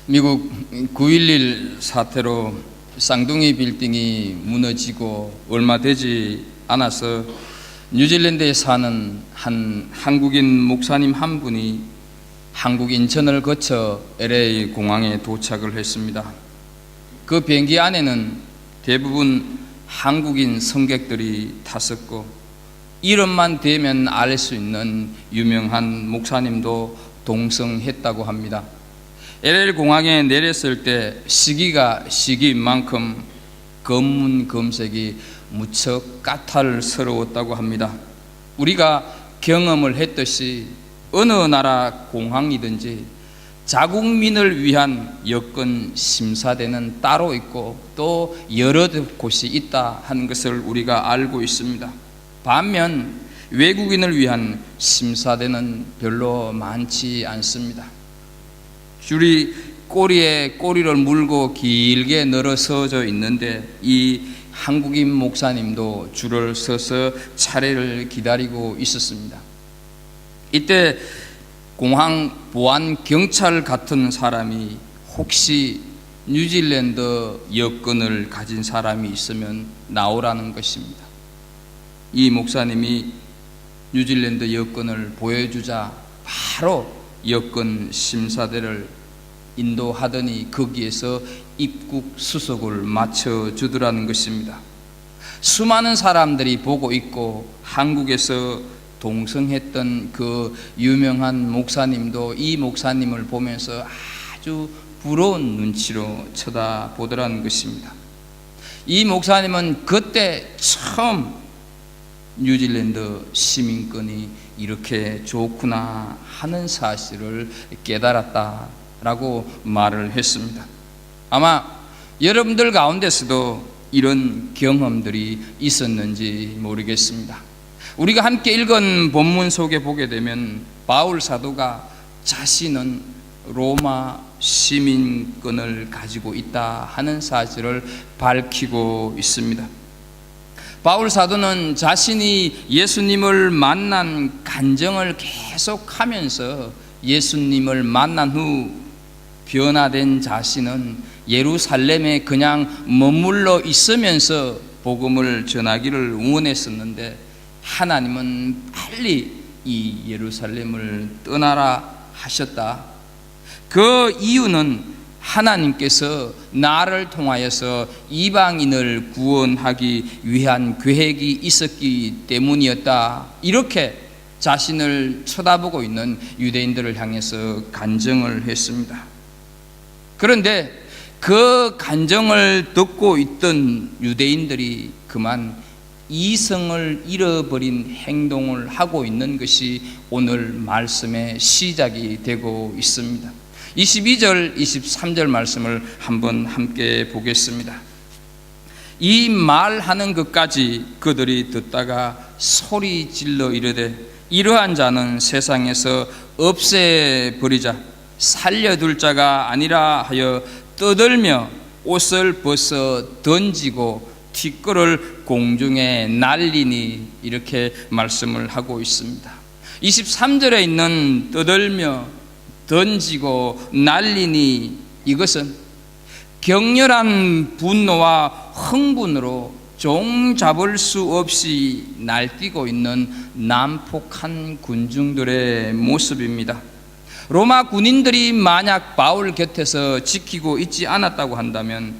미국 9.11 사태로 쌍둥이 빌딩이 무너지고 얼마 되지 않아서 뉴질랜드에 사는 한 한국인 목사님 한 분이 한국 인천을 거쳐 LA 공항에 도착을 했습니다. 그 비행기 안에는 대부분 한국인 승객들이 탔었고, 이름만 대면 알 수 있는 유명한 목사님도 동승했다고 합니다. LA 공항에 내렸을 때 시기가 시기인 만큼 검문 검색이 무척 까탈스러웠다고 합니다. 우리가 경험을 했듯이 어느 나라 공항이든지 자국민을 위한 여권 심사대는 따로 있고 또 여러 곳이 있다 하는 것을 우리가 알고 있습니다. 반면 외국인을 위한 심사대는 별로 많지 않습니다. 줄이 꼬리에 꼬리를 물고 길게 늘어서져 있는데, 이 한국인 목사님도 줄을 서서 차례를 기다리고 있었습니다. 이때 공항 보안 경찰 같은 사람이 혹시 뉴질랜드 여권을 가진 사람이 있으면 나오라는 것입니다. 이 목사님이 뉴질랜드 여권을 보여주자 바로 여권 심사대를 인도하더니 거기에서 입국 수속을 맞춰주더라는 것입니다. 수많은 사람들이 보고 있고 한국에서 동성했던 그 유명한 목사님도 이 목사님을 보면서 아주 부러운 눈치로 쳐다보더라는 것입니다. 이 목사님은 그때 처음 뉴질랜드 시민권이 이렇게 좋구나 하는 사실을 깨달았다라고 말을 했습니다. 아마 여러분들 가운데서도 이런 경험들이 있었는지 모르겠습니다. 우리가 함께 읽은 본문 속에 보게 되면 바울 사도가 자신은 로마 시민권을 가지고 있다 하는 사실을 밝히고 있습니다. 바울 사도는 자신이 예수님을 만난 간증을 계속하면서 예수님을 만난 후 변화된 자신은 예루살렘에 그냥 머물러 있으면서 복음을 전하기를 원했었는데, 하나님은 빨리 이 예루살렘을 떠나라 하셨다. 그 이유는 하나님께서 나를 통하여서 이방인을 구원하기 위한 계획이 있었기 때문이었다. 이렇게 자신을 쳐다보고 있는 유대인들을 향해서 간증을 했습니다. 그런데 그 간증을 듣고 있던 유대인들이 그만 이성을 잃어버린 행동을 하고 있는 것이 오늘 말씀의 시작이 되고 있습니다. 22절, 23절 말씀을 한번 함께 보겠습니다. 이 말하는 것까지 그들이 듣다가 소리 질러 이르되, 이러한 자는 세상에서 없애버리자. 살려둘 자가 아니라 하여 떠들며 옷을 벗어 던지고 티끌을 공중에 날리니, 이렇게 말씀을 하고 있습니다. 23절에 있는 떠들며 던지고 날리니, 이것은 격렬한 분노와 흥분으로 종잡을 수 없이 날뛰고 있는 난폭한 군중들의 모습입니다. 로마 군인들이 만약 바울 곁에서 지키고 있지 않았다고 한다면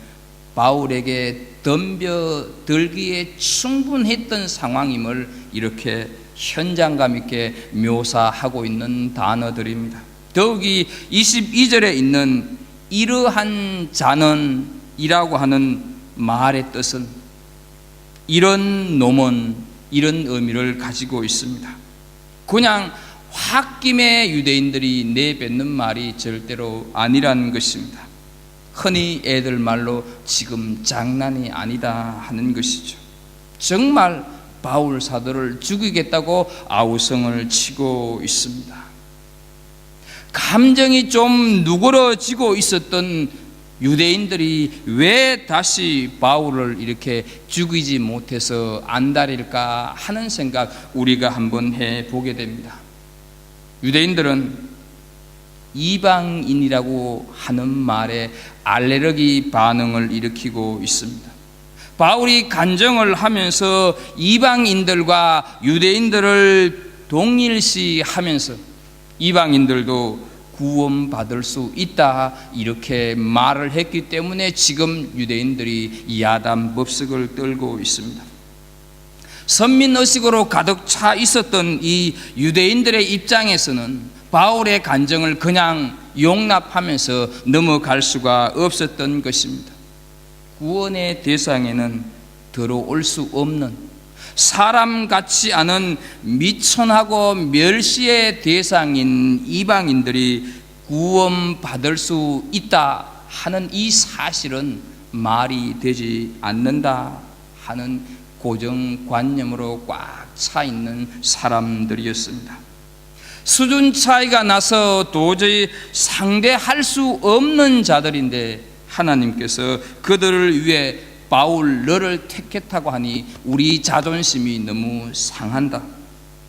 바울에게 덤벼들기에 충분했던 상황임을 이렇게 현장감 있게 묘사하고 있는 단어들입니다. 더욱이 22절에 있는 이러한 자는 이라고 하는 말의 뜻은, 이런 놈은, 이런 의미를 가지고 있습니다. 그냥 홧김에 유대인들이 내뱉는 말이 절대로 아니라는 것입니다. 흔히 애들 말로 지금 장난이 아니다 하는 것이죠. 정말 바울 사도를 죽이겠다고 아우성을 치고 있습니다. 감정이 좀 누그러지고 있었던 유대인들이 왜 다시 바울을 이렇게 죽이지 못해서 안달일까 하는 생각 우리가 한번 해보게 됩니다. 유대인들은 이방인이라고 하는 말에 알레르기 반응을 일으키고 있습니다. 바울이 간증을 하면서 이방인들과 유대인들을 동일시하면서 이방인들도 구원받을 수 있다 이렇게 말을 했기 때문에 지금 유대인들이 야단법석을 떨고 있습니다. 선민의식으로 가득 차 있었던 이 유대인들의 입장에서는 바울의 간증을 그냥 용납하면서 넘어갈 수가 없었던 것입니다. 구원의 대상에는 들어올 수 없는 사람 같지 않은 미천하고 멸시의 대상인 이방인들이 구원받을 수 있다 하는 이 사실은 말이 되지 않는다 하는 고정관념으로 꽉 차 있는 사람들이었습니다. 수준 차이가 나서 도저히 상대할 수 없는 자들인데 하나님께서 그들을 위해 바울 너를 택했다고 하니 우리 자존심이 너무 상한다.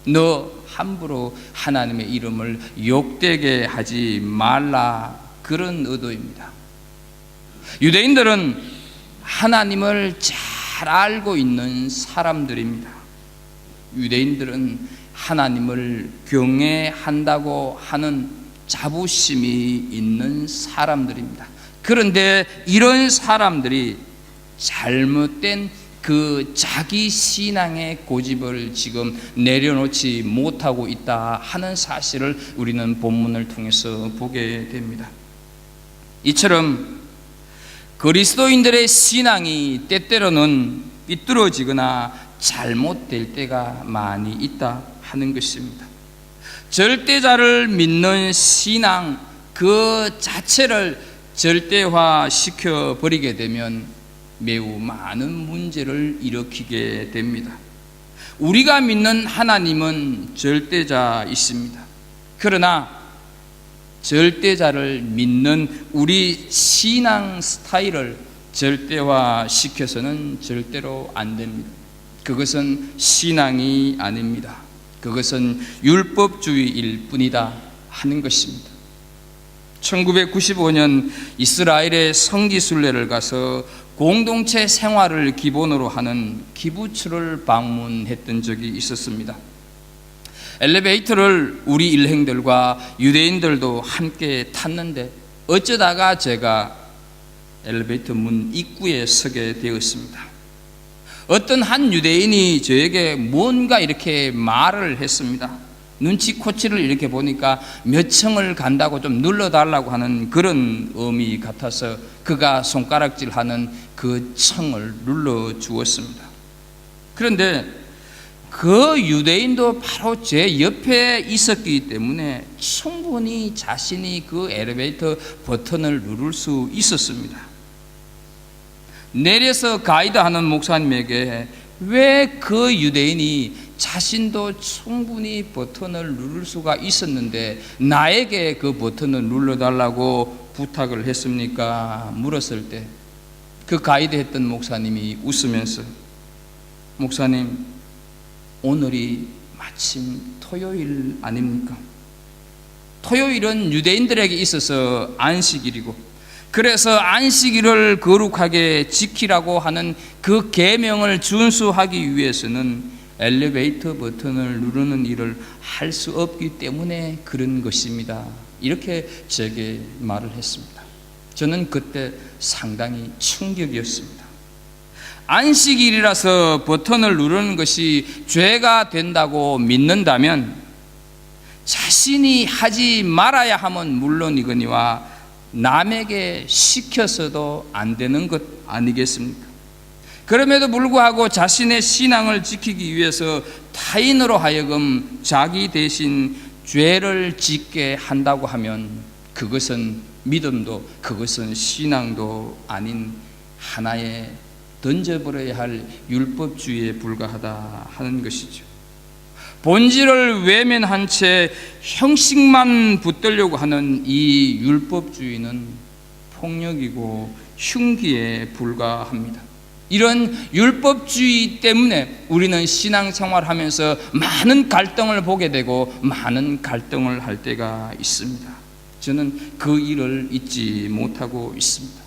너 함부로 하나님의 이름을 욕되게 하지 말라. 그런 의도입니다. 유대인들은 하나님을 잘 알고 있는 사람들입니다. 유대인들은 하나님을 경외한다고 하는 자부심이 있는 사람들입니다. 그런데 이런 사람들이 잘못된 그 자기 신앙의 고집을 지금 내려놓지 못하고 있다 하는 사실을 우리는 본문을 통해서 보게 됩니다. 이처럼 그리스도인들의 신앙이 때때로는 삐뚤어지거나 잘못될 때가 많이 있다 하는 것입니다. 절대자를 믿는 신앙 그 자체를 절대화시켜 버리게 되면 매우 많은 문제를 일으키게 됩니다. 우리가 믿는 하나님은 절대자이십니다. 그러나 절대자를 믿는 우리 신앙 스타일을 절대화시켜서는 절대로 안 됩니다. 그것은 신앙이 아닙니다. 그것은 율법주의일 뿐이다 하는 것입니다. 1995년 이스라엘의 성지순례를 가서 공동체 생활을 기본으로 하는 키부츠를 방문했던 적이 있었습니다. 엘리베이터를 우리 일행들과 유대인들도 함께 탔는데 어쩌다가 제가 엘리베이터 문 입구에 서게 되었습니다. 어떤 한 유대인이 저에게 뭔가 이렇게 말을 했습니다. 눈치코치를 이렇게 보니까 몇 층을 간다고 좀 눌러달라고 하는 그런 의미 같아서 그가 손가락질하는 그 층을 눌러주었습니다. 그런데 그 유대인도 바로 제 옆에 있었기 때문에 충분히 자신이 그 엘리베이터 버튼을 누를 수 있었습니다. 내려서 가이드하는 목사님에게 왜 그 유대인이 자신도 충분히 버튼을 누를 수가 있었는데 나에게 그 버튼을 눌러달라고 부탁을 했습니까? 물었을 때 그 가이드 했던 목사님이 웃으면서 목사님 오늘이 마침 토요일 아닙니까? 토요일은 유대인들에게 있어서 안식일이고 그래서 안식일을 거룩하게 지키라고 하는 그 계명을 준수하기 위해서는 엘리베이터 버튼을 누르는 일을 할 수 없기 때문에 그런 것입니다. 이렇게 제게 말을 했습니다. 저는 그때 상당히 충격이었습니다. 안식일이라서 버튼을 누르는 것이 죄가 된다고 믿는다면 자신이 하지 말아야 함은 물론이거니와 남에게 시켜서도 안 되는 것 아니겠습니까? 그럼에도 불구하고 자신의 신앙을 지키기 위해서 타인으로 하여금 자기 대신 죄를 짓게 한다고 하면 그것은 믿음도 그것은 신앙도 아닌 하나의 던져버려야 할 율법주의에 불과하다 하는 것이죠. 본질을 외면한 채 형식만 붙들려고 하는 이 율법주의는 폭력이고 흉기에 불과합니다. 이런 율법주의 때문에 우리는 신앙생활하면서 많은 갈등을 보게 되고 많은 갈등을 할 때가 있습니다. 저는 그 일을 잊지 못하고 있습니다.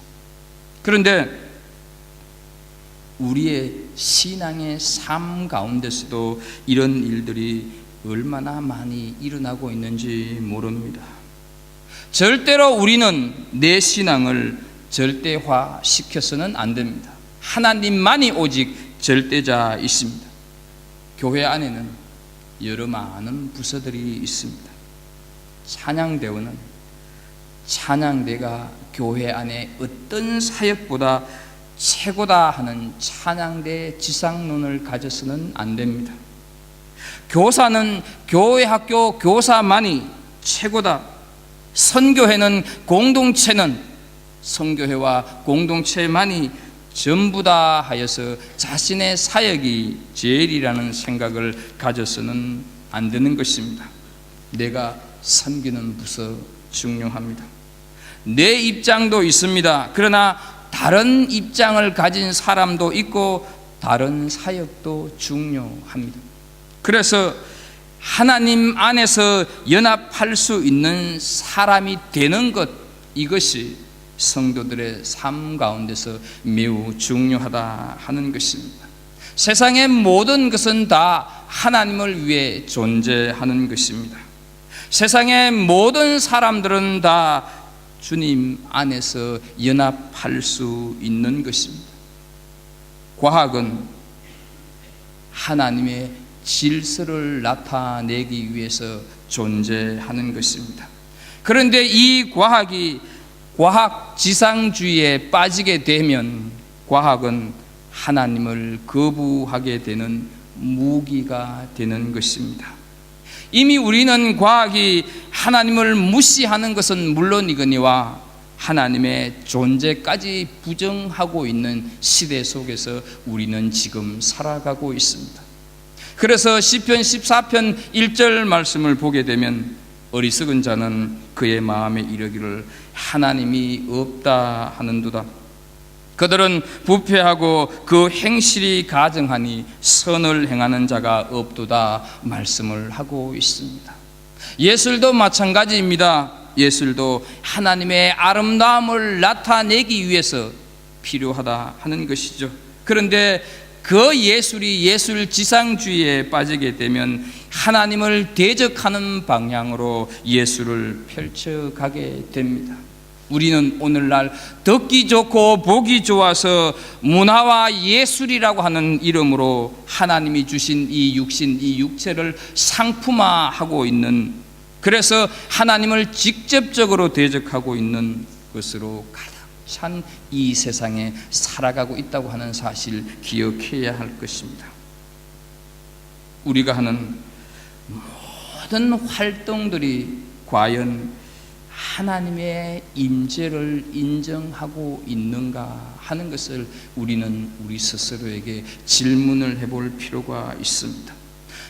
그런데 우리의 신앙의 삶 가운데서도 이런 일들이 얼마나 많이 일어나고 있는지 모릅니다. 절대로 우리는 내 신앙을 절대화시켜서는 안 됩니다. 하나님만이 오직 절대자이십니다. 교회 안에는 여러 많은 부서들이 있습니다. 찬양대원은 찬양대가 교회 안에 어떤 사역보다 최고다 하는 찬양대 지상론을 가져서는 안 됩니다. 교사는 교회 학교 교사만이 최고다. 선교회는 공동체는 선교회와 공동체만이 전부다 하여서 자신의 사역이 제일이라는 생각을 가져서는 안 되는 것입니다. 내가 섬기는 부서 중요합니다. 내 입장도 있습니다. 그러나 다른 입장을 가진 사람도 있고 다른 사역도 중요합니다. 그래서 하나님 안에서 연합할 수 있는 사람이 되는 것, 이것이 성도들의 삶 가운데서 매우 중요하다 하는 것입니다. 세상의 모든 것은 다 하나님을 위해 존재하는 것입니다. 세상의 모든 사람들은 다 주님 안에서 연합할 수 있는 것입니다. 과학은 하나님의 질서를 나타내기 위해서 존재하는 것입니다. 그런데 이 과학이 과학 지상주의에 빠지게 되면 과학은 하나님을 거부하게 되는 무기가 되는 것입니다. 이미 우리는 과학이 하나님을 무시하는 것은 물론이거니와 하나님의 존재까지 부정하고 있는 시대 속에서 우리는 지금 살아가고 있습니다. 그래서 시편 14편 1절 말씀을 보게 되면 어리석은 자는 그의 마음에 이르기를 하나님이 없다 하는도다. 그들은 부패하고 그 행실이 가증하니 선을 행하는 자가 없도다 말씀을 하고 있습니다. 예술도 마찬가지입니다. 예술도 하나님의 아름다움을 나타내기 위해서 필요하다 하는 것이죠. 그런데 그 예술이 예술 지상주의에 빠지게 되면 하나님을 대적하는 방향으로 예술을 펼쳐가게 됩니다. 우리는 오늘날 듣기 좋고 보기 좋아서 문화와 예술이라고 하는 이름으로 하나님이 주신 이 육신, 이 육체를 상품화하고 있는, 그래서 하나님을 직접적으로 대적하고 있는 것으로 가득 찬 이 세상에 살아가고 있다고 하는 사실 기억해야 할 것입니다. 우리가 하는 모든 활동들이 과연 하나님의 임재를 인정하고 있는가 하는 것을 우리는 우리 스스로에게 질문을 해볼 필요가 있습니다.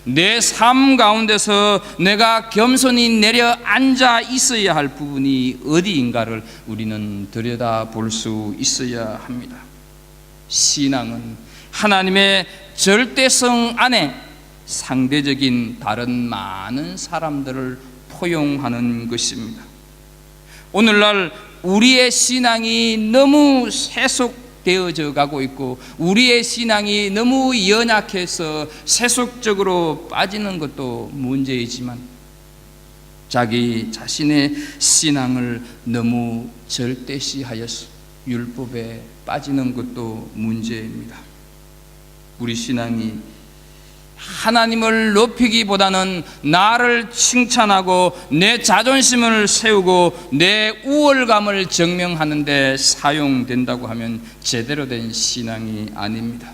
내 삶 가운데서 내가 겸손히 내려앉아 있어야 할 부분이 어디인가를 우리는 들여다볼 수 있어야 합니다. 신앙은 하나님의 절대성 안에 상대적인 다른 많은 사람들을 포용하는 것입니다. 오늘날 우리의 신앙이 너무 세속되어져 가고 있고 우리의 신앙이 너무 연약해서 세속적으로 빠지는 것도 문제이지만 자기 자신의 신앙을 너무 절대시하여서 율법에 빠지는 것도 문제입니다. 우리 신앙이 하나님을 높이기보다는 나를 칭찬하고 내 자존심을 세우고 내 우월감을 증명하는 데 사용된다고 하면 제대로 된 신앙이 아닙니다.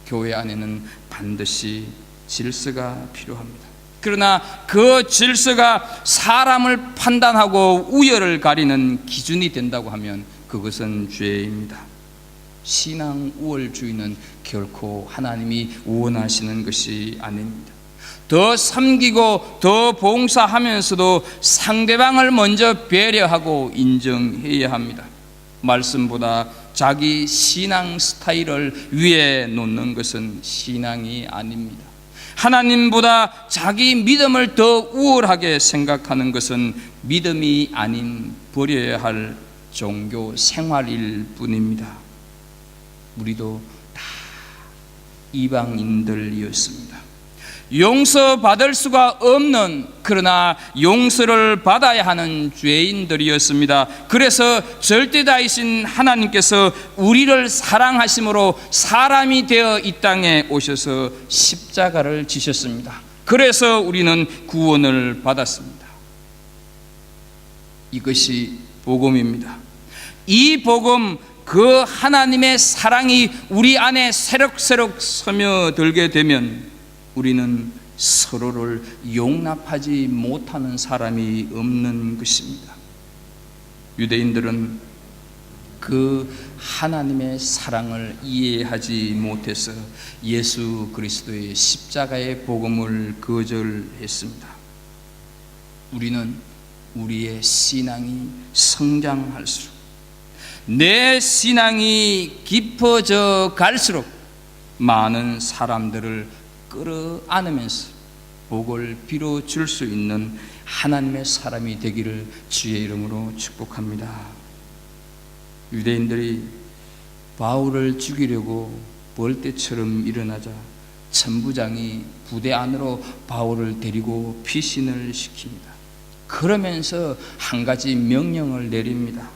교회 안에는 반드시 질서가 필요합니다. 그러나 그 질서가 사람을 판단하고 우열을 가리는 기준이 된다고 하면 그것은 죄입니다. 신앙 우월주의는 결코 하나님이 원하시는 것이 아닙니다. 더 섬기고 더 봉사하면서도 상대방을 먼저 배려하고 인정해야 합니다. 말씀보다 자기 신앙 스타일을 위에 놓는 것은 신앙이 아닙니다. 하나님보다 자기 믿음을 더 우월하게 생각하는 것은 믿음이 아닌 버려야 할 종교 생활일 뿐입니다. 우리도 다 이방인들이었습니다. 용서받을 수가 없는, 그러나 용서를 받아야 하는 죄인들이었습니다. 그래서 절대다이신 하나님께서 우리를 사랑하심으로 사람이 되어 이 땅에 오셔서 십자가를 지셨습니다. 그래서 우리는 구원을 받았습니다. 이것이 복음입니다. 이 복음, 그 하나님의 사랑이 우리 안에 새록새록 스며들게 되면 우리는 서로를 용납하지 못하는 사람이 없는 것입니다. 유대인들은 그 하나님의 사랑을 이해하지 못해서 예수 그리스도의 십자가의 복음을 거절했습니다. 우리는 우리의 신앙이 성장할수록, 내 신앙이 깊어져 갈수록 많은 사람들을 끌어안으면서 복을 빌어줄 수 있는 하나님의 사람이 되기를 주의 이름으로 축복합니다. 유대인들이 바울을 죽이려고 벌떼처럼 일어나자 천부장이 부대 안으로 바울을 데리고 피신을 시킵니다. 그러면서 한 가지 명령을 내립니다.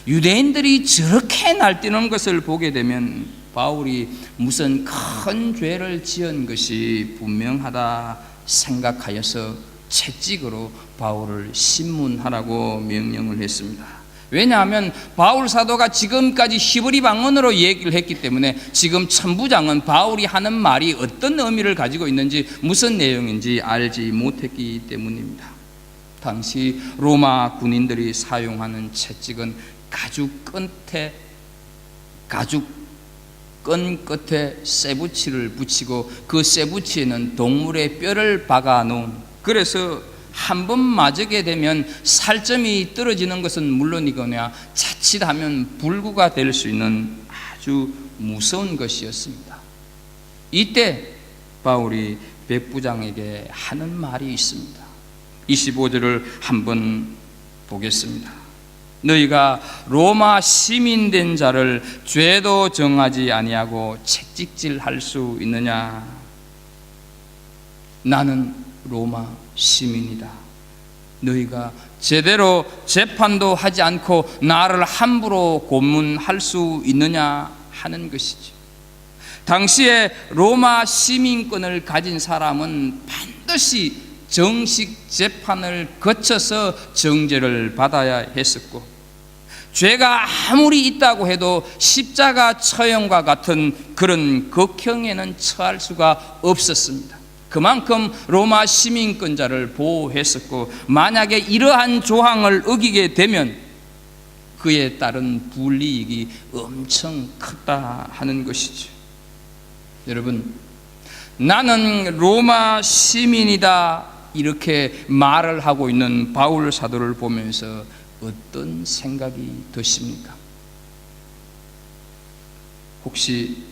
유대인들이 저렇게 날뛰는 것을 보게 되면 바울이 무슨 큰 죄를 지은 것이 분명하다 생각하여서 채찍으로 바울을 신문하라고 명령을 했습니다. 왜냐하면 바울 사도가 지금까지 히브리 방언으로 얘기를 했기 때문에 지금 천부장은 바울이 하는 말이 어떤 의미를 가지고 있는지, 무슨 내용인지 알지 못했기 때문입니다. 당시 로마 군인들이 사용하는 채찍은 끈 끝에 쇠붙이를 붙이고 그 쇠붙이에는 동물의 뼈를 박아 놓은, 그래서 한 번 맞게 되면 살점이 떨어지는 것은 물론이거냐 자칫하면 불구가 될 수 있는 아주 무서운 것이었습니다. 이때 바울이 백부장에게 하는 말이 있습니다. 25절을 한번 보겠습니다. 너희가 로마 시민된 자를 죄도 정하지 아니하고 채찍질할 수 있느냐? 나는 로마 시민이다. 너희가 제대로 재판도 하지 않고 나를 함부로 고문할 수 있느냐 하는 것이죠. 당시에 로마 시민권을 가진 사람은 반드시 정식 재판을 거쳐서 정죄를 받아야 했었고, 죄가 아무리 있다고 해도 십자가 처형과 같은 그런 극형에는 처할 수가 없었습니다. 그만큼 로마 시민권자를 보호했었고, 만약에 이러한 조항을 어기게 되면 그에 따른 불이익이 엄청 크다 하는 것이죠. 여러분, 나는 로마 시민이다 이렇게 말을 하고 있는 바울 사도를 보면서 어떤 생각이 드십니까? 혹시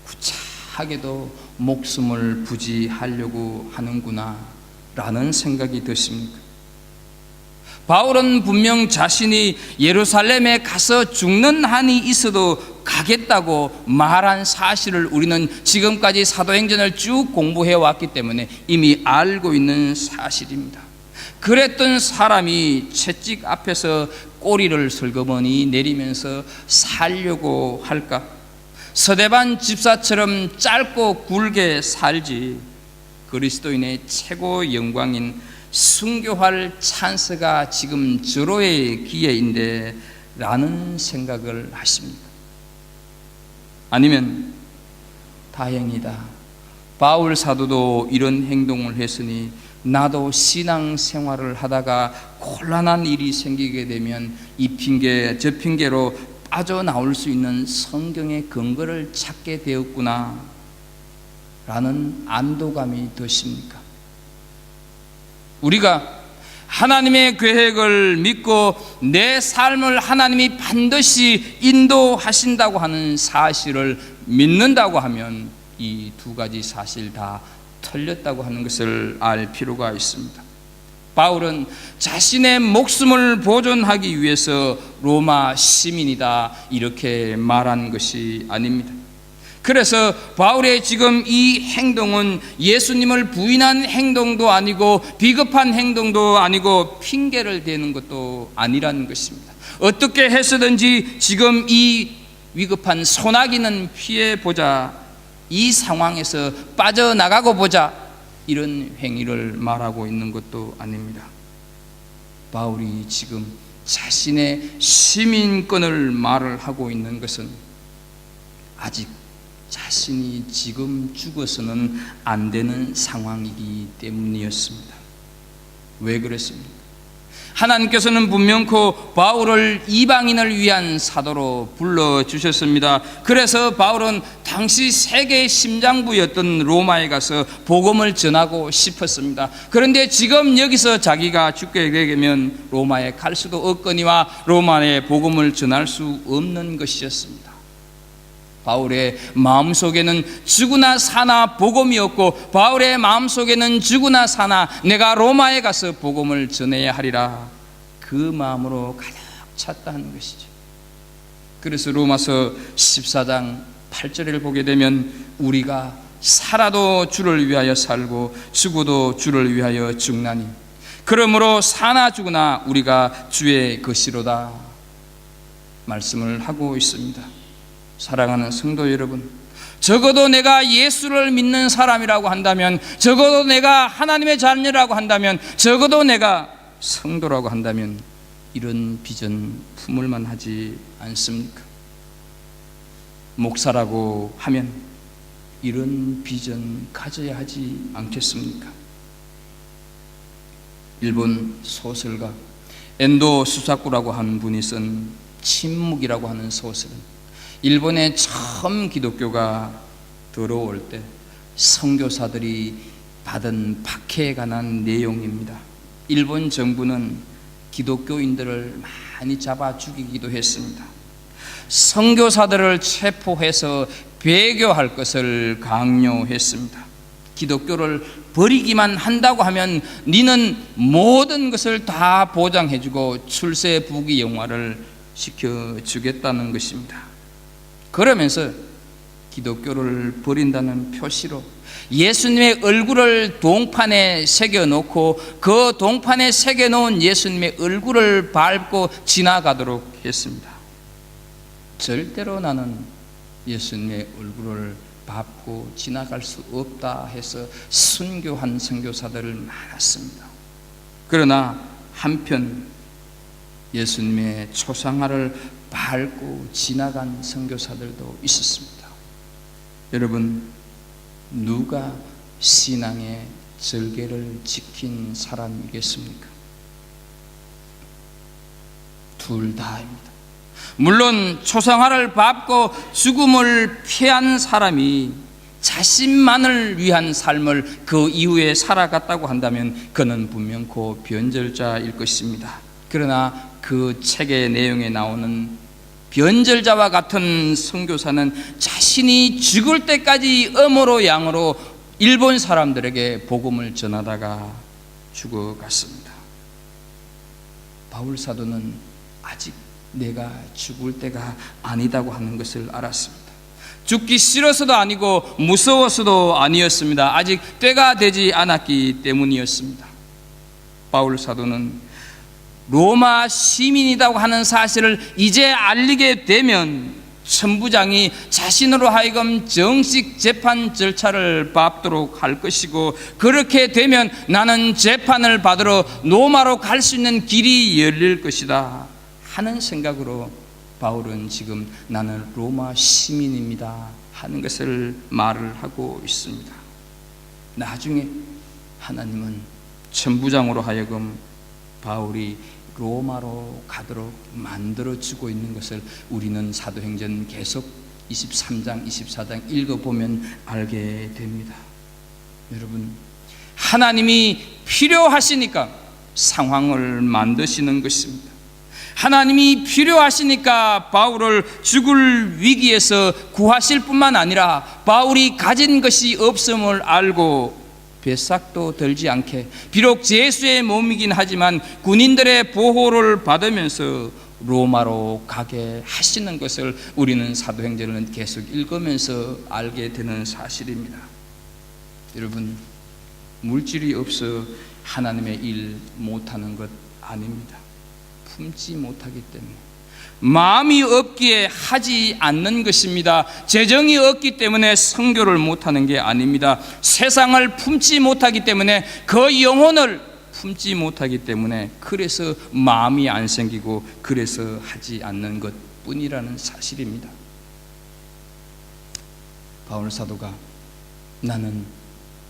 구차하게도 목숨을 부지하려고 하는구나 라는 생각이 드십니까? 바울은 분명 자신이 예루살렘에 가서 죽는 한이 있어도 가겠다고 말한 사실을 우리는 지금까지 사도행전을 쭉 공부해 왔기 때문에 이미 알고 있는 사실입니다. 그랬던 사람이 채찍 앞에서 꼬리를 슬그머니 내리면서 살려고 할까? 서대반 집사처럼 짧고 굵게 살지 그리스도인의 최고 영광인 순교할 찬스가 지금 저로의 기회인데 라는 생각을 하십니까? 아니면 다행이다, 바울 사도도 이런 행동을 했으니 나도 신앙생활을 하다가 곤란한 일이 생기게 되면 이 핑계 저 핑계로 빠져나올 수 있는 성경의 근거를 찾게 되었구나 라는 안도감이 드십니까? 우리가 하나님의 계획을 믿고 내 삶을 하나님이 반드시 인도하신다고 하는 사실을 믿는다고 하면 이 두 가지 사실 다 틀렸다고 하는 것을 알 필요가 있습니다. 바울은 자신의 목숨을 보존하기 위해서 로마 시민이다 이렇게 말한 것이 아닙니다. 그래서 바울의 지금 이 행동은 예수님을 부인한 행동도 아니고 비겁한 행동도 아니고 핑계를 대는 것도 아니라는 것입니다. 어떻게 해서든지 지금 이 위급한 소나기는 피해보자, 이 상황에서 빠져나가고 보자, 이런 행위를 말하고 있는 것도 아닙니다. 바울이 지금 자신의 시민권을 말을 하고 있는 것은 아직 자신이 지금 죽어서는 안 되는 상황이기 때문이었습니다. 왜 그랬습니까? 하나님께서는 분명코 바울을 이방인을 위한 사도로 불러주셨습니다. 그래서 바울은 당시 세계의 심장부였던 로마에 가서 복음을 전하고 싶었습니다. 그런데 지금 여기서 자기가 죽게 되면 로마에 갈 수도 없거니와 로마에 복음을 전할 수 없는 것이었습니다. 바울의 마음속에는 죽으나 사나 복음이었고, 바울의 마음속에는 죽으나 사나 내가 로마에 가서 복음을 전해야 하리라, 그 마음으로 가득 찼다는 것이죠. 그래서 로마서 14장 8절을 보게 되면 우리가 살아도 주를 위하여 살고 죽어도 주를 위하여 죽나니 그러므로 사나 죽으나 우리가 주의 것이로다 말씀을 하고 있습니다. 사랑하는 성도 여러분, 적어도 내가 예수를 믿는 사람이라고 한다면, 적어도 내가 하나님의 자녀라고 한다면, 적어도 내가 성도라고 한다면 이런 비전 품을만 하지 않습니까? 목사라고 하면 이런 비전 가져야 하지 않겠습니까? 일본 소설가 엔도 수사쿠라고 하는 분이 쓴 침묵이라고 하는 소설은 일본에 처음 기독교가 들어올 때 선교사들이 받은 박해에 관한 내용입니다. 일본 정부는 기독교인들을 많이 잡아 죽이기도 했습니다. 선교사들을 체포해서 배교할 것을 강요했습니다. 기독교를 버리기만 한다고 하면 니는 모든 것을 다 보장해주고 출세 부귀 영화를 시켜주겠다는 것입니다. 그러면서 기독교를 버린다는 표시로 예수님의 얼굴을 동판에 새겨놓고 그 동판에 새겨놓은 예수님의 얼굴을 밟고 지나가도록 했습니다. 절대로 나는 예수님의 얼굴을 밟고 지나갈 수 없다 해서 순교한 선교사들을 많았습니다. 그러나 한편 예수님의 초상화를 밟고 지나간 선교사들도 있었습니다. 여러분, 누가 신앙의 절개를 지킨 사람이겠습니까? 둘 다입니다. 물론 초상화를 밟고 죽음을 피한 사람이 자신만을 위한 삶을 그 이후에 살아갔다고 한다면 그는 분명코 변절자일 것입니다. 그러나 그 책의 내용에 나오는 변절자와 같은 선교사는 자신이 죽을 때까지 음으로 양으로 일본 사람들에게 복음을 전하다가 죽어갔습니다. 바울 사도는 아직 내가 죽을 때가 아니다고 하는 것을 알았습니다. 죽기 싫어서도 아니고 무서워서도 아니었습니다. 아직 때가 되지 않았기 때문이었습니다. 바울 사도는 로마 시민이라고 하는 사실을 이제 알리게 되면 천부장이 자신으로 하여금 정식 재판 절차를 밟도록 할 것이고, 그렇게 되면 나는 재판을 받으러 로마로 갈 수 있는 길이 열릴 것이다 하는 생각으로 바울은 지금 나는 로마 시민입니다 하는 것을 말을 하고 있습니다. 나중에 하나님은 천부장으로 하여금 바울이 로마로 가도록 만들어주고 있는 것을 우리는 사도행전 계속 23장, 24장 읽어보면 알게 됩니다. 여러분, 하나님이 필요하시니까 상황을 만드시는 것입니다. 하나님이 필요하시니까 바울을 죽을 위기에서 구하실 뿐만 아니라 바울이 가진 것이 없음을 알고 뱃삭도 들지 않게, 비록 제수의 몸이긴 하지만 군인들의 보호를 받으면서 로마로 가게 하시는 것을 우리는 사도행전을 계속 읽으면서 알게 되는 사실입니다. 여러분, 물질이 없어 하나님의 일 못하는 것 아닙니다. 품지 못하기 때문에, 마음이 없기에 하지 않는 것입니다. 재정이 없기 때문에 선교를 못하는 게 아닙니다. 세상을 품지 못하기 때문에, 그 영혼을 품지 못하기 때문에, 그래서 마음이 안 생기고 그래서 하지 않는 것뿐이라는 사실입니다. 바울 사도가 나는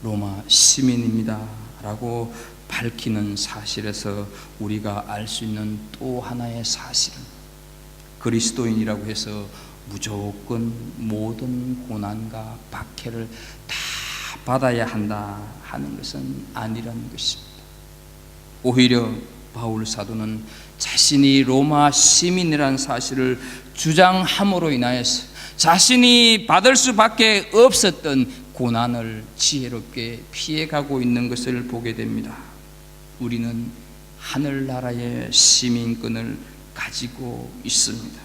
로마 시민입니다 라고 밝히는 사실에서 우리가 알 수 있는 또 하나의 사실은, 그리스도인이라고 해서 무조건 모든 고난과 박해를 다 받아야 한다 하는 것은 아니라는 것입니다. 오히려 바울 사도는 자신이 로마 시민이라는 사실을 주장함으로 인하여서 자신이 받을 수밖에 없었던 고난을 지혜롭게 피해가고 있는 것을 보게 됩니다. 우리는 하늘나라의 시민권을 가지고 있습니다.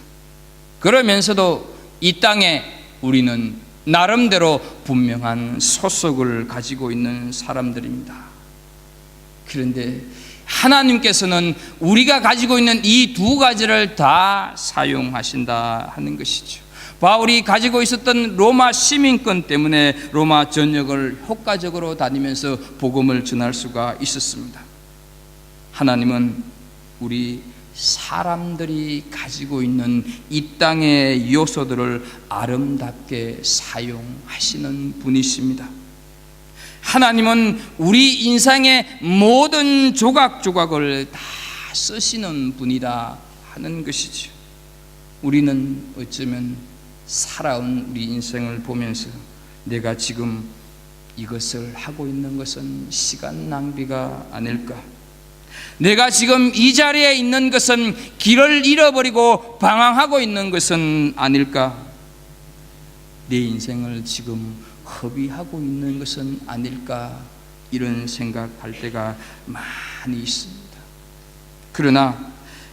그러면서도 이 땅에 우리는 나름대로 분명한 소속을 가지고 있는 사람들입니다. 그런데 하나님께서는 우리가 가지고 있는 이 두 가지를 다 사용하신다 하는 것이죠. 바울이 가지고 있었던 로마 시민권 때문에 로마 전역을 효과적으로 다니면서 복음을 전할 수가 있었습니다. 하나님은 우리 사람들이 가지고 있는 이 땅의 요소들을 아름답게 사용하시는 분이십니다. 하나님은 우리 인생의 모든 조각조각을 다 쓰시는 분이다 하는 것이죠. 우리는 어쩌면 살아온 우리 인생을 보면서 내가 지금 이것을 하고 있는 것은 시간 낭비가 아닐까? 내가 지금 이 자리에 있는 것은 길을 잃어버리고 방황하고 있는 것은 아닐까? 내 인생을 지금 허비하고 있는 것은 아닐까? 이런 생각할 때가 많이 있습니다. 그러나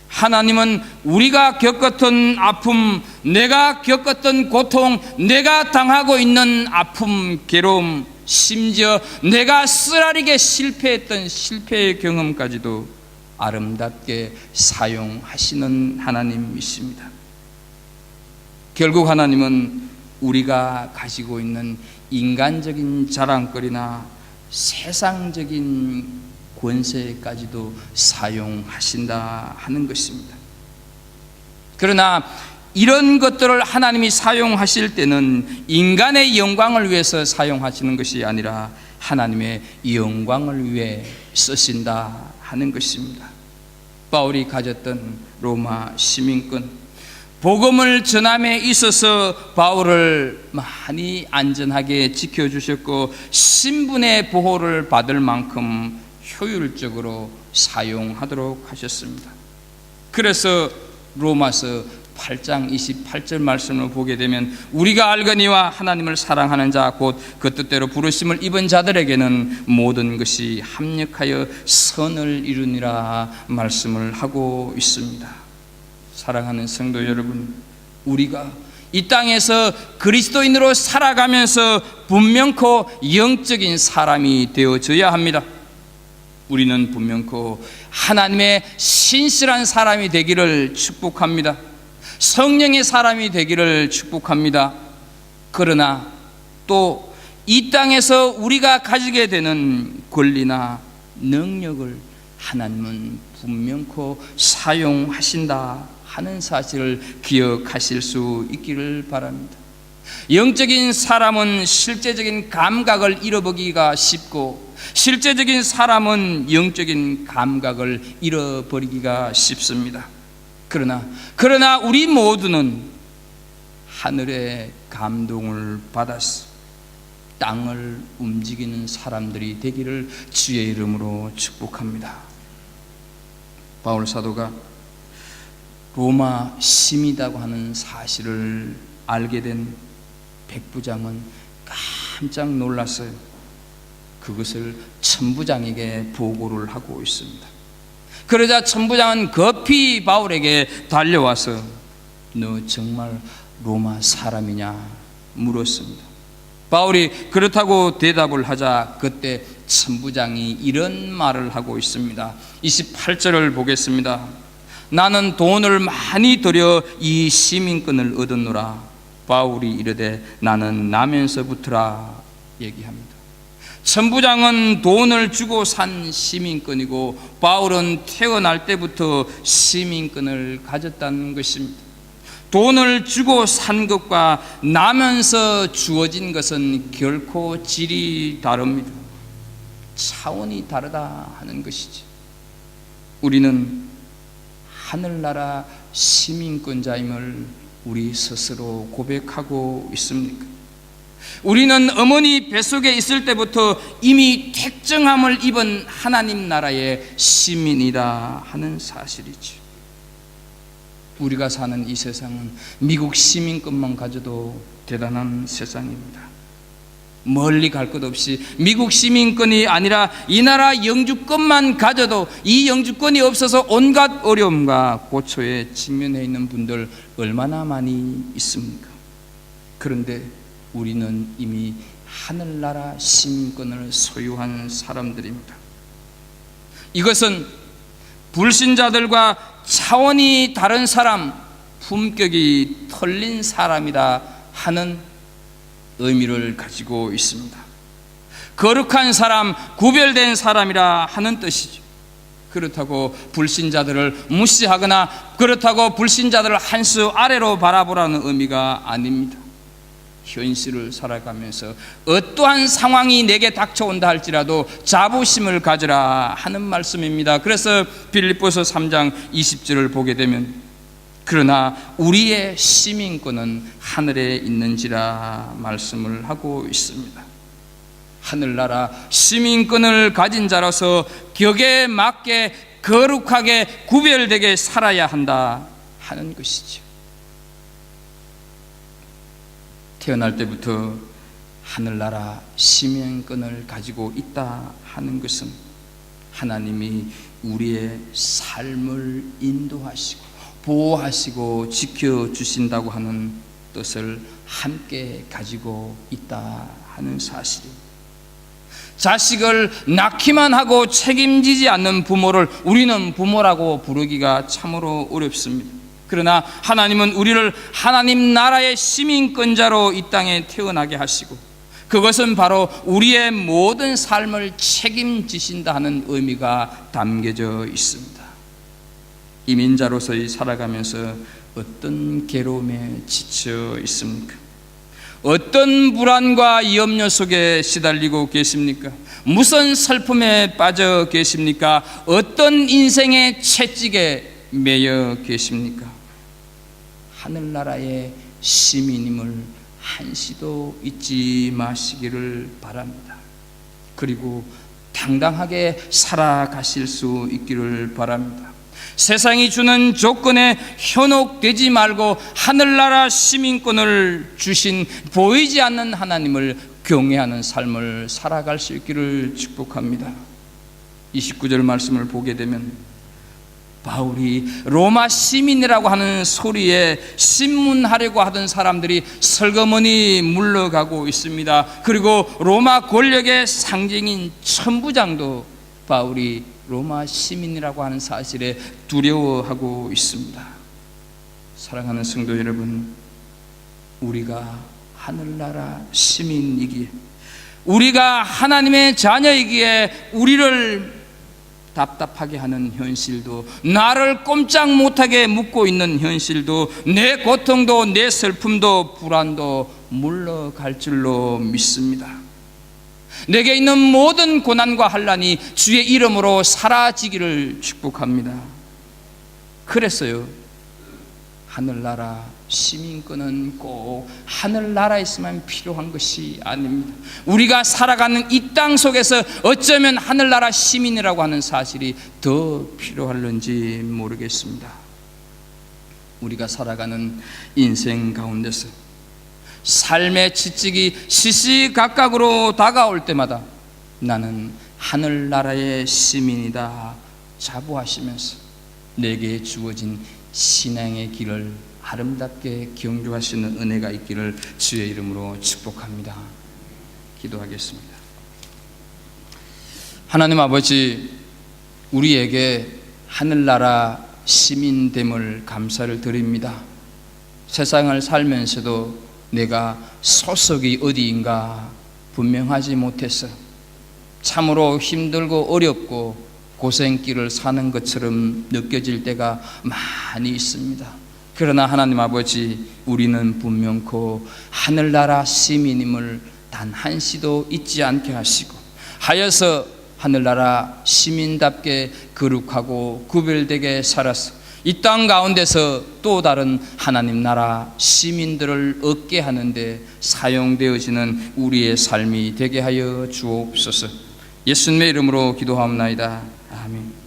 하나님은 우리가 겪었던 아픔, 내가 겪었던 고통, 내가 당하고 있는 아픔, 괴로움, 심지어 내가 쓰라리게 실패했던 실패의 경험까지도 아름답게 사용하시는 하나님이십니다. 결국 하나님은 우리가 가지고 있는 인간적인 자랑거리나 세상적인 권세까지도 사용하신다 하는 것입니다. 그러나 이런 것들을 하나님이 사용하실 때는 인간의 영광을 위해서 사용하시는 것이 아니라 하나님의 영광을 위해 쓰신다 하는 것입니다. 바울이 가졌던 로마 시민권, 복음을 전함에 있어서 바울을 많이 안전하게 지켜주셨고 신분의 보호를 받을 만큼 효율적으로 사용하도록 하셨습니다. 그래서 로마서 8장 28절 말씀을 보게 되면 우리가 알거니와 하나님을 사랑하는 자 곧 그 뜻대로 부르심을 입은 자들에게는 모든 것이 합력하여 선을 이루니라 말씀을 하고 있습니다. 사랑하는 성도 여러분, 우리가 이 땅에서 그리스도인으로 살아가면서 분명코 영적인 사람이 되어져야 합니다. 우리는 분명코 하나님의 신실한 사람이 되기를 축복합니다. 성령의 사람이 되기를 축복합니다. 그러나 또 이 땅에서 우리가 가지게 되는 권리나 능력을 하나님은 분명코 사용하신다 하는 사실을 기억하실 수 있기를 바랍니다. 영적인 사람은 실제적인 감각을 잃어버리기가 쉽고 실제적인 사람은 영적인 감각을 잃어버리기가 쉽습니다. 그러나 우리 모두는 하늘의 감동을 받아서 땅을 움직이는 사람들이 되기를 주의 이름으로 축복합니다. 바울 사도가 로마 시민이라고 하는 사실을 알게 된 백부장은 깜짝 놀랐어요. 그것을 천부장에게 보고를 하고 있습니다. 그러자 천부장은 급히 바울에게 달려와서 너 정말 로마 사람이냐 물었습니다. 바울이 그렇다고 대답을 하자 그때 천부장이 이런 말을 하고 있습니다. 28절을 보겠습니다. 나는 돈을 많이 들여 이 시민권을 얻었노라. 바울이 이르되 나는 나면서부터라 얘기합니다. 천부장은 돈을 주고 산 시민권이고 바울은 태어날 때부터 시민권을 가졌다는 것입니다. 돈을 주고 산 것과 나면서 주어진 것은 결코 질이 다릅니다. 차원이 다르다 하는 것이지. 우리는 하늘나라 시민권자임을 우리 스스로 고백하고 있습니까? 우리는 어머니 뱃속에 있을 때부터 이미 택정함을 입은 하나님 나라의 시민이다 하는 사실이죠. 우리가 사는 이 세상은 미국 시민권만 가져도 대단한 세상입니다. 멀리 갈 것 없이 미국 시민권이 아니라 이 나라 영주권만 가져도 이 영주권이 없어서 온갖 어려움과 고초에 직면해 있는 분들 얼마나 많이 있습니까? 그런데 우리는 이미 하늘나라 시민권을 소유한 사람들입니다. 이것은 불신자들과 차원이 다른 사람, 품격이 털린 사람이다 하는 의미를 가지고 있습니다. 거룩한 사람, 구별된 사람이라 하는 뜻이죠. 그렇다고 불신자들을 무시하거나 그렇다고 불신자들을 한 수 아래로 바라보라는 의미가 아닙니다. 현실을 살아가면서 어떠한 상황이 내게 닥쳐온다 할지라도 자부심을 가져라 하는 말씀입니다. 그래서 빌립보서 3장 20절을 보게 되면 그러나 우리의 시민권은 하늘에 있는지라 말씀을 하고 있습니다. 하늘나라 시민권을 가진 자로서 격에 맞게 거룩하게 구별되게 살아야 한다 하는 것이죠. 태어날 때부터 하늘나라 시민권을 가지고 있다 하는 것은 하나님이 우리의 삶을 인도하시고 보호하시고 지켜주신다고 하는 뜻을 함께 가지고 있다 하는 사실입니다. 자식을 낳기만 하고 책임지지 않는 부모를 우리는 부모라고 부르기가 참으로 어렵습니다. 그러나 하나님은 우리를 하나님 나라의 시민권자로 이 땅에 태어나게 하시고 그것은 바로 우리의 모든 삶을 책임지신다 하는 의미가 담겨져 있습니다. 이민자로서의 살아가면서 어떤 괴로움에 지쳐 있습니까? 어떤 불안과 염려 속에 시달리고 계십니까? 무슨 슬픔에 빠져 계십니까? 어떤 인생의 채찍에 매여 계십니까? 하늘나라의 시민임을 한시도 잊지 마시기를 바랍니다. 그리고 당당하게 살아가실 수 있기를 바랍니다. 세상이 주는 조건에 현혹되지 말고 하늘나라 시민권을 주신 보이지 않는 하나님을 경외하는 삶을 살아갈 수 있기를 축복합니다. 29절 말씀을 보게 되면 바울이 로마 시민이라고 하는 소리에 신문하려고 하던 사람들이 설거머니 물러가고 있습니다. 그리고 로마 권력의 상징인 천부장도 바울이 로마 시민이라고 하는 사실에 두려워하고 있습니다. 사랑하는 성도 여러분, 우리가 하늘나라 시민이기에 우리가 하나님의 자녀이기에 우리를 답답하게 하는 현실도 나를 꼼짝 못하게 묶고 있는 현실도 내 고통도 내 슬픔도 불안도 물러갈 줄로 믿습니다. 내게 있는 모든 고난과 환난이 주의 이름으로 사라지기를 축복합니다. 그랬어요. 하늘나라 시민권은 꼭 하늘나라에서만 필요한 것이 아닙니다. 우리가 살아가는 이 땅 속에서 어쩌면 하늘나라 시민이라고 하는 사실이 더 필요할는지 모르겠습니다. 우리가 살아가는 인생 가운데서 삶의 채찍이 시시각각으로 다가올 때마다 나는 하늘나라의 시민이다 자부하시면서 내게 주어진 신앙의 길을 아름답게 경주할 수 있는 은혜가 있기를 주의 이름으로 축복합니다. 기도하겠습니다. 하나님 아버지, 우리에게 하늘나라 시민됨을 감사를 드립니다. 세상을 살면서도 내가 소속이 어디인가 분명하지 못해서 참으로 힘들고 어렵고 고생길을 사는 것처럼 느껴질 때가 많이 있습니다. 그러나 하나님 아버지, 우리는 분명코 하늘나라 시민임을 단 한시도 잊지 않게 하시고 하여서 하늘나라 시민답게 거룩하고 구별되게 살아서 이 땅 가운데서 또 다른 하나님 나라 시민들을 얻게 하는데 사용되어지는 우리의 삶이 되게 하여 주옵소서. 예수님의 이름으로 기도하옵나이다. 아멘.